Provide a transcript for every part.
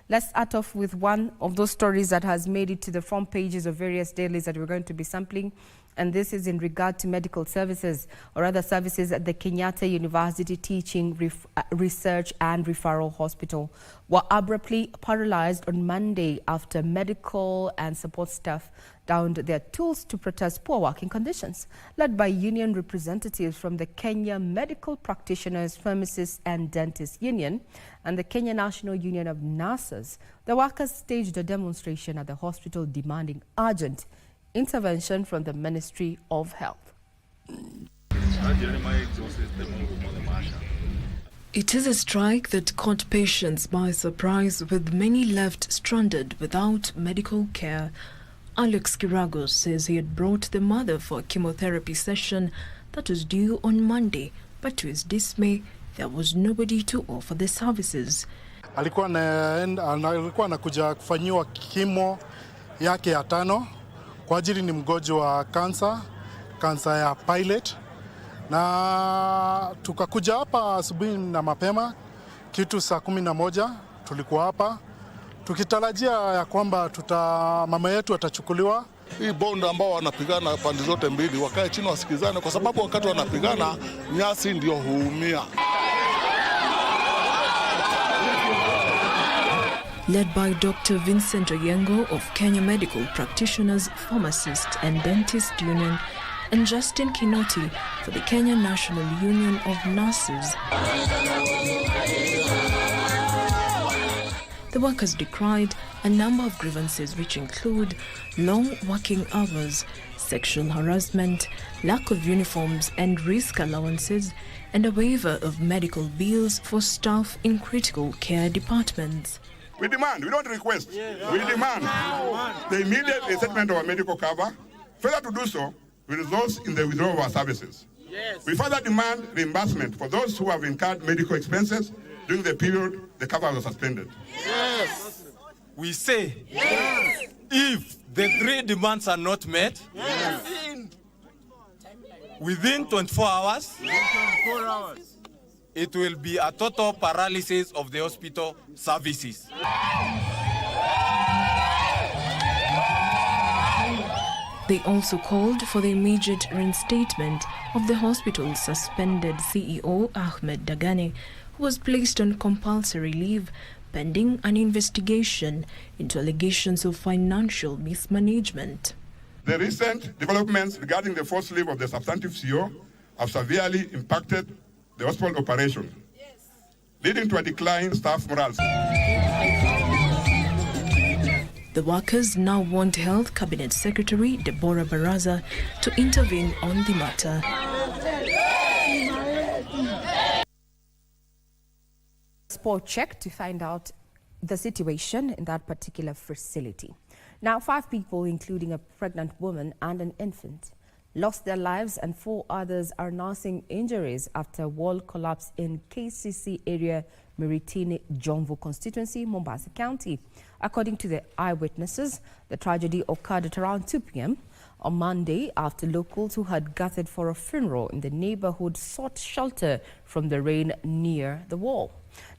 Let's start off with one of those stories that has made it to the front pages of various dailies that we're going to be sampling. And this is in regard to medical services, or other services at the Kenyatta University Teaching, Research and Referral Hospital were abruptly paralyzed on Monday after medical and support staff downed their tools to protest poor working conditions. Led by union representatives from the Kenya Medical Practitioners, Pharmacists and Dentists Union and the Kenya National Union of Nurses, the workers staged a demonstration at the hospital demanding urgent intervention from the Ministry of Health. It is a strike that caught patients by surprise, with many left stranded without medical care. Alex Kirago says he had brought the mother for a chemotherapy session that was due on Monday, but to his dismay, there was nobody to offer the services. Alikuwa anakuja kufanyiwa kimo yake ya 5 kwa ajili ni mgonjwa wa kansa ya pilot, na tukakuja hapa asubuhi na mapema kitu saa 11 tulikuwa hapa tukitarajia ya kwamba mama yetu atachukuliwa. Hii bonda ambao wanapigana pande zote mbili wakae chini wasikizane, kwa sababu wakati wanapigana nyasi ndio huumia. Led by Dr. Vincent Oyengo of Kenya Medical Practitioners, Pharmacists and Dentists Union and Justin Kinoti for the Kenya National Union of Nurses. The workers decried a number of grievances which include long working hours, sexual harassment, lack of uniforms and risk allowances, and a waiver of medical bills for staff in critical care departments. We demand, we don't request, we demand the immediate resettlement of our medical cover. Further to do so will result in the withdrawal of our services. We further demand reimbursement for those who have incurred medical expenses during the period the cover was suspended. Yes. We say, yes, if the 3 demands are not met, yes, within 24 hours, it will be a total paralysis of the hospital services. They also called for the immediate reinstatement of the hospital's suspended CEO, Ahmed Dagane, who was placed on compulsory leave pending an investigation into allegations of financial mismanagement. The recent developments regarding the forced leave of the substantive CEO have severely impacted the hospital operation, leading to a decline in staff morale. The workers now want Health Cabinet Secretary Deborah Baraza to intervene on the matter. Sport check to find out the situation in that particular facility. Now, 5 people, including a pregnant woman and an infant, lost their lives and 4 others are nursing injuries after a wall collapse in KCC area, Miritini, Jomvu constituency, Mombasa County. According to the eyewitnesses, the tragedy occurred at around 2 p.m. on Monday after locals who had gathered for a funeral in the neighborhood sought shelter from the rain near the wall.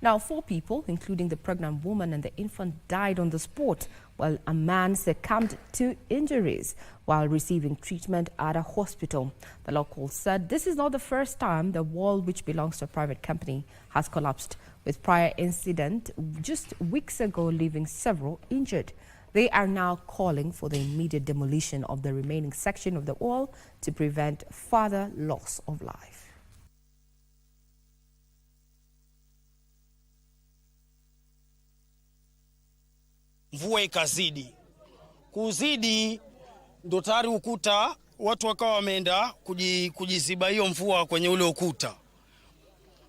Now, 4 people, including the pregnant woman and the infant, died on the spot, while a man succumbed to injuries while receiving treatment at a hospital. The locals said this is not the first time the wall, which belongs to a private company, has collapsed, with prior incident just weeks ago leaving several injured. They are now calling for the immediate demolition of the remaining section of the wall to prevent further loss of life. Mvua ikazidi kuzidi, ndo tayari ukuta watu wakawa wameenda kujiziba hiyo mvua kwenye ule ukuta,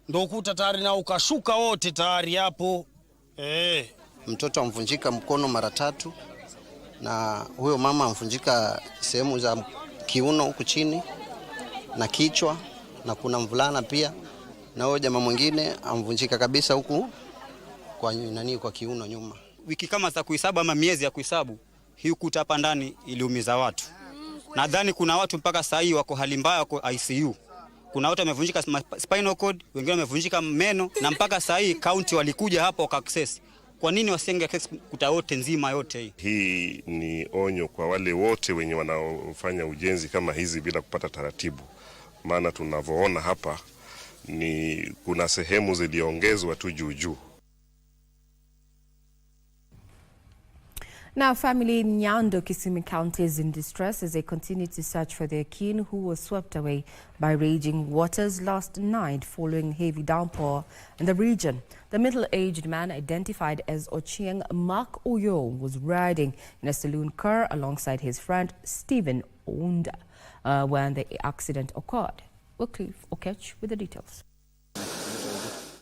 ndo ukuta tayari na ukashuka wote tayari hapo. Mtoto amvunjika mkono mara 3 na huyo mama amvunjika sehemu za kiuno huku chini na kichwa, na kuna mvulana pia, na huyo jamaa mwingine amvunjika kabisa huku kwa kiuno nyuma. Wiki kama za kuhesabu ama miezi ya kuhesabu, hii ukuta hapa ndani iliumiza watu. Nadhani kuna watu mpaka saa hii wako hali mbaya, wako ICU. Kuna watu wamevunjika spinal cord, wengine wamevunjika meno, na mpaka saa hii county walikuja hapo waka access Kwa nini wasienge kuta wote nzima yote hii? Hii ni onyo kwa wale wote wenye wanaofanya ujenzi kama hizi bila kupata taratibu. Maana tunavyoona hapa ni kuna sehemu ziliongezwa tu juu. Now, family in Nyando, Kisumu County is in distress as they continue to search for their kin who was swept away by raging waters last night following heavy downpour in the region. The middle-aged man, identified as Ochieng Mark Oyo, was riding in a saloon car alongside his friend Stephen Onda when the accident occurred. Wycliffe Okech with the details.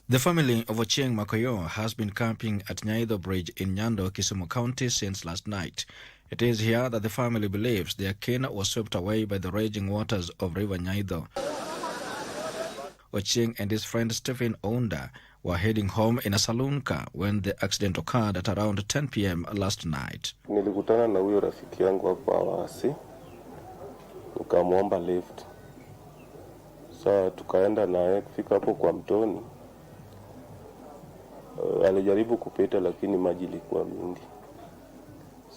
The family of Ochieng Makoyo has been camping at Nyaido Bridge in Nyando, Kisumu County since last night. It is here that the family believes their kin was swept away by the raging waters of River Nyaido. Ochieng and his friend Stephen Onda were heading home in a saloon car when the accident occurred at around 10 p.m. last night. Nilikutana na huyo rafiki yangu hapo awasi. Nikamwomba lift. Sasa tukaenda naye kufika hapo kwa mtoni. Alijaribu kupita lakini maji ilikuwa mingi.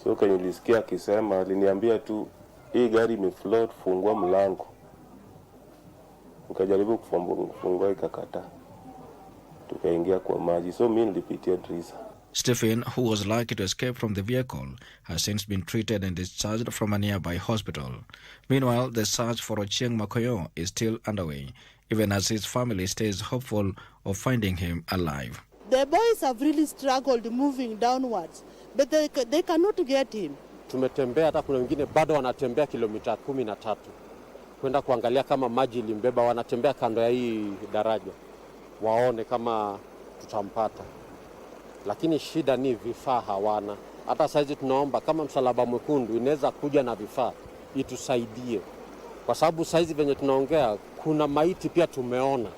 So nilisikia akisema, aliniambia tu hii gari imefloat, fungua mlango. Nikajaribu kufungua ikakataa. Tukaingia kwa maji. So mimi nilipitia driza. Stephen, who was lucky to escape from the vehicle, has since been treated and discharged from a nearby hospital. Meanwhile, the search for Ochieng Makoyo is still underway, even as his family stays hopeful of finding him alive. The boys have really struggled moving downwards, but they cannot get him. Tumetembea, hata kuna wengine bado wanatembea kilomita 13 kwenda kuangalia kama maji ilimbeba. Wanatembea kando ya hii daraja waone kama tutampata, lakini shida ni vifaa hawana. Hata saizi tunaomba kama Msalaba Mwekundu inaweza kuja na vifaa itusaidie, kwa sababu saizi venye tunaongea kuna maiti pia tumeona.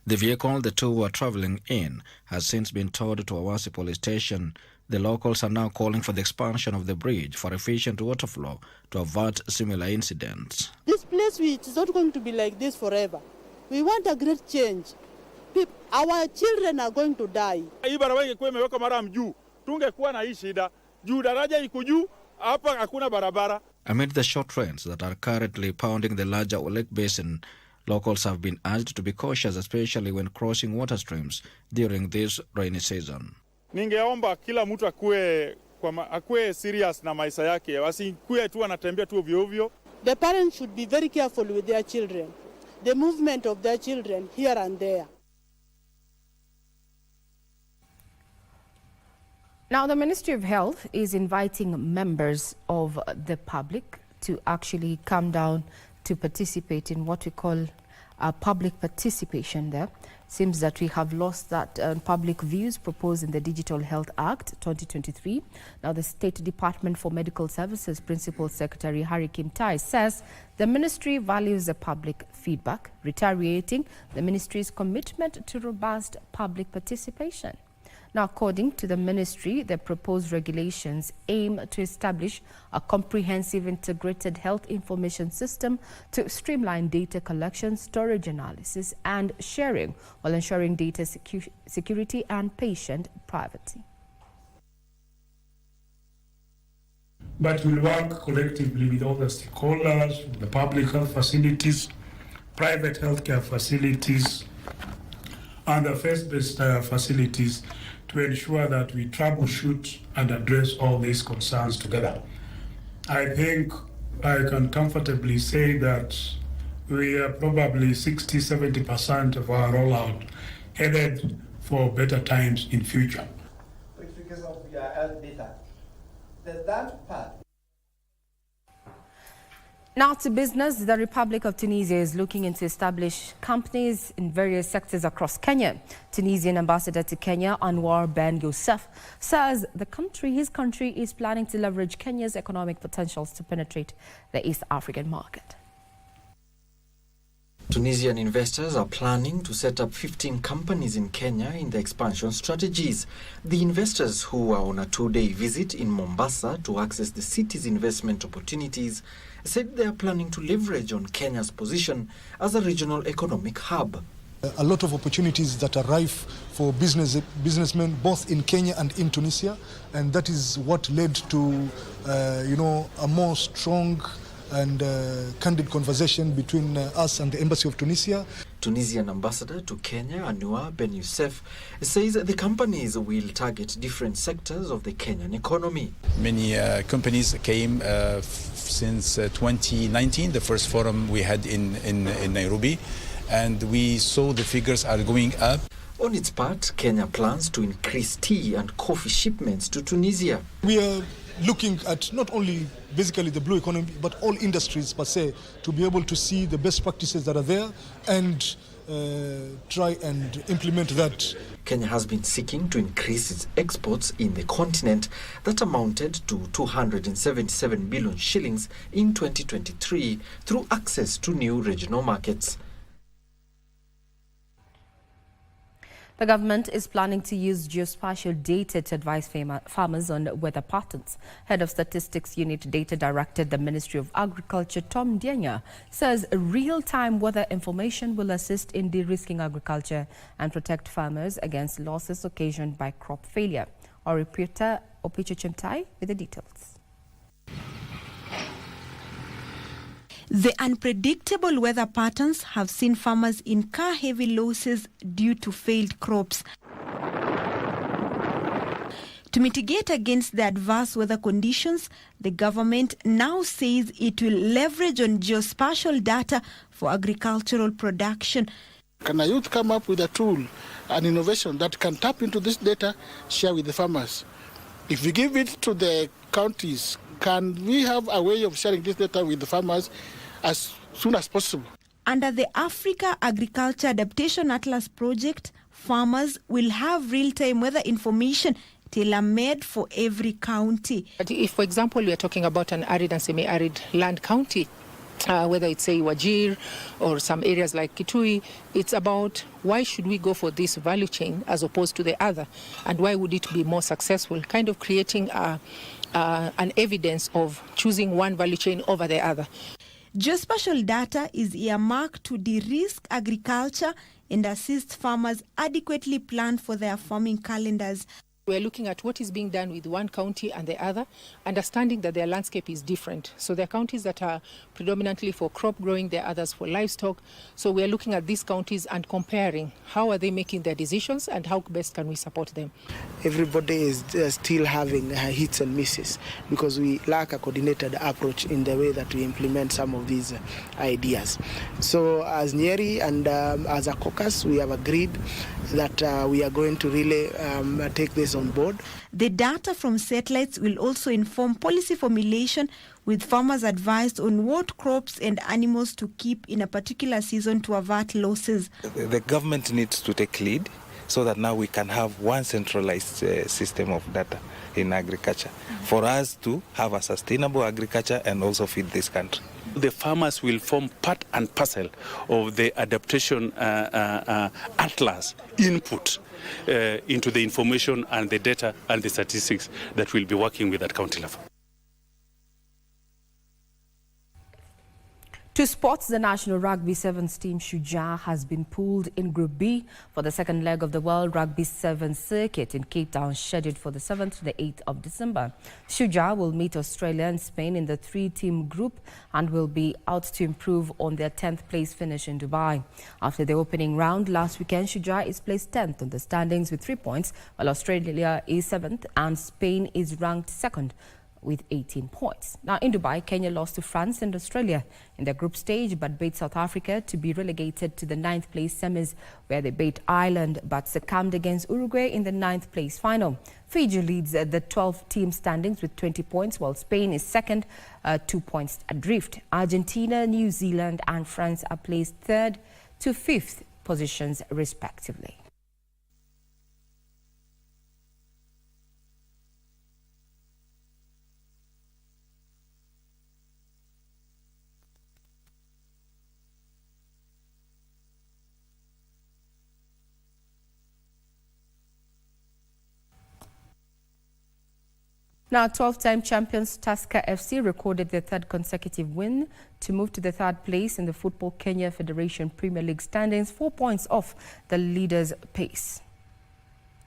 The vehicle the two were traveling in has since been towed to Awasi police station. The locals are now calling for the expansion of the bridge for efficient water flow to avert similar incidents. This place is not going to be like this forever. We want a great change. Our children are going to die. Hii barabara ingekuwa imewekwa mara juu, tungekuwa na hii shida. Juu daraja iko juu, hapa hakuna barabara. Amid the short rains that are currently pounding the larger Lake Basin, locals have been urged to be cautious, especially when crossing water streams during this rainy season. Ningeomba kila mtu akue serious na maisha yake, wasikuwe tu anatembea tu ovyo ovyo. The parents should be very careful with their children, the movement of their children here and there. Now, the Ministry of Health is inviting members of the public to actually come down to participate in what we call public participation there. Seems that we have lost that public views proposed in the Digital Health Act 2023. Now, the State Department for Medical Services Principal Secretary Harry Kimtai says the ministry values the public feedback, reiterating the ministry's commitment to robust public participation. Now, according to the ministry, the proposed regulations aim to establish a comprehensive integrated health information system to streamline data collection, storage analysis and sharing while ensuring data security and patient privacy. But we'll work collectively with all the stakeholders, the public health facilities, private healthcare facilities, and the faith-based facilities to ensure that we troubleshoot and address all these concerns together. I think I can comfortably say that we are probably 60–70% of our rollout headed for better times in future. Because of your health data, that part. Now to business, the Republic of Tunisia is looking into establish companies in various sectors across Kenya. Tunisian ambassador to Kenya, Anwar Ben Youssef, says his country is planning to leverage Kenya's economic potentials to penetrate the East African market. Tunisian investors are planning to set up 15 companies in Kenya in the expansion strategies. The investors, who are on a 2-day visit in Mombasa to access the city's investment opportunities, said they are planning to leverage on Kenya's position as a regional economic hub. A lot of opportunities that are rife for businessmen both in Kenya and in Tunisia, and that is what led to a more strong and candid conversation between us and the Embassy of Tunisia. Tunisian ambassador to Kenya, Anwar Ben Youssef, says the companies will target different sectors of the Kenyan economy. Many companies came since 2019, the first forum we had in Nairobi, and we saw the figures are going up. On its part, Kenya plans to increase tea and coffee shipments to Tunisia. We are looking at not only basically the blue economy, but all industries per se, to be able to see the best practices that are there and try and implement that. Kenya has been seeking to increase its exports in the continent that amounted to 277 billion shillings in 2023 through access to new regional markets. The government is planning to use geospatial data to advise farmers on weather patterns. Head of Statistics Unit Data Director at the Ministry of Agriculture, Tom Dienya, says real-time weather information will assist in de-risking agriculture and protect farmers against losses occasioned by crop failure. Our reporter, Opicho Chemtai, with the details. The unpredictable weather patterns have seen farmers incur heavy losses due to failed crops. To mitigate against the adverse weather conditions, the government now says it will leverage on geospatial data for agricultural production. Can a youth come up with a tool, an innovation that can tap into this data, share with the farmers? If we give it to the counties, can we have a way of sharing this data with the farmers as soon as possible? Under the Africa Agriculture Adaptation Atlas project, farmers will have real-time weather information tailor-made for every county. If, for example, we are talking about an arid and semi-arid land county, whether it's, say, Wajir or some areas like Kitui, it's about why should we go for this value chain as opposed to the other, and why would it be more successful, kind of creating an evidence of choosing one value chain over the other. Geospatial data is earmarked to de-risk agriculture and assist farmers adequately plan for their farming calendars. We're looking at what is being done with one county and the other, understanding that their landscape is different. So there are counties that are predominantly for crop growing, there are others for livestock. So we're looking at these counties and comparing how are they making their decisions and how best can we support them. Everybody is still having hits and misses because we lack a coordinated approach in the way that we implement some of these ideas. So as Nyeri and as a caucus, we have agreed that we are going to really take this on board. The data from satellites will also inform policy formulation, with farmers advised on what crops and animals to keep in a particular season to avert losses. The government needs to take lead so that now we can have one centralized system of data in agriculture for us to have a sustainable agriculture and also feed this country. The farmers will form part and parcel of the adaptation atlas input into the information and the data and the statistics that we'll be working with at county level. To sports, the national rugby sevens team Shujaa has been pulled in Group B for the second leg of the World Rugby Sevens circuit in Cape Town, scheduled for the 7th to the 8th of December. Shujaa will meet Australia and Spain in the three-team group and will be out to improve on their 10th place finish in Dubai. After the opening round last weekend, Shujaa is placed 10th on the standings with 3 points, while Australia is 7th and Spain is ranked 2nd with 18 points. Now in Dubai, Kenya lost to France and Australia in the group stage but beat South Africa to be relegated to the 9th place semis, where they beat Ireland but succumbed against Uruguay in the 9th place final. Fiji leads the 12-team standings with 20 points, while Spain is 2nd, 2 points adrift. Argentina, New Zealand and France are placed 3rd to 5th positions respectively. Now, 12-time champions Tusker FC recorded their third consecutive win to move to the third place in the Football Kenya Federation Premier League standings, 4 points off the leaders' pace.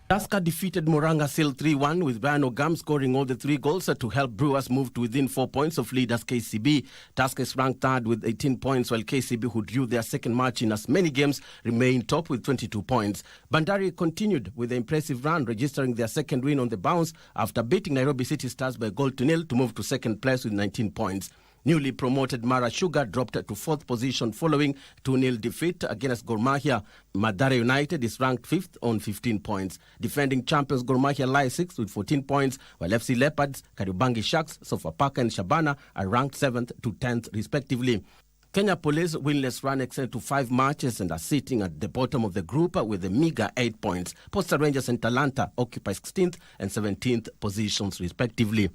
Tusker defeated Moranga Seal 3-1 with Brian Ogam scoring all the 3 goals to help Brewers move to within 4 points of leaders KCB. Tusker is ranked third with 18 points, while KCB, who drew their second match in as many games, remained top with 22 points. Bandari continued with the impressive run, registering their second win on the bounce after beating Nairobi City Stars by 1-0 to move to second place with 19 points. Newly promoted Mara Sugar dropped to 4th position following 2-0 defeat against Gor Mahia. Mathare United is ranked 5th on 15 points. Defending champions Gor Mahia lie 6th with 14 points, while FC Leopards, Kariobangi Sharks, Sofapaka and Shabana are ranked 7th to 10th respectively. Kenya Police winless run extended to 5 matches and are sitting at the bottom of the group with a meager 8 points. Posta Rangers and Talanta occupy 16th and 17th positions respectively.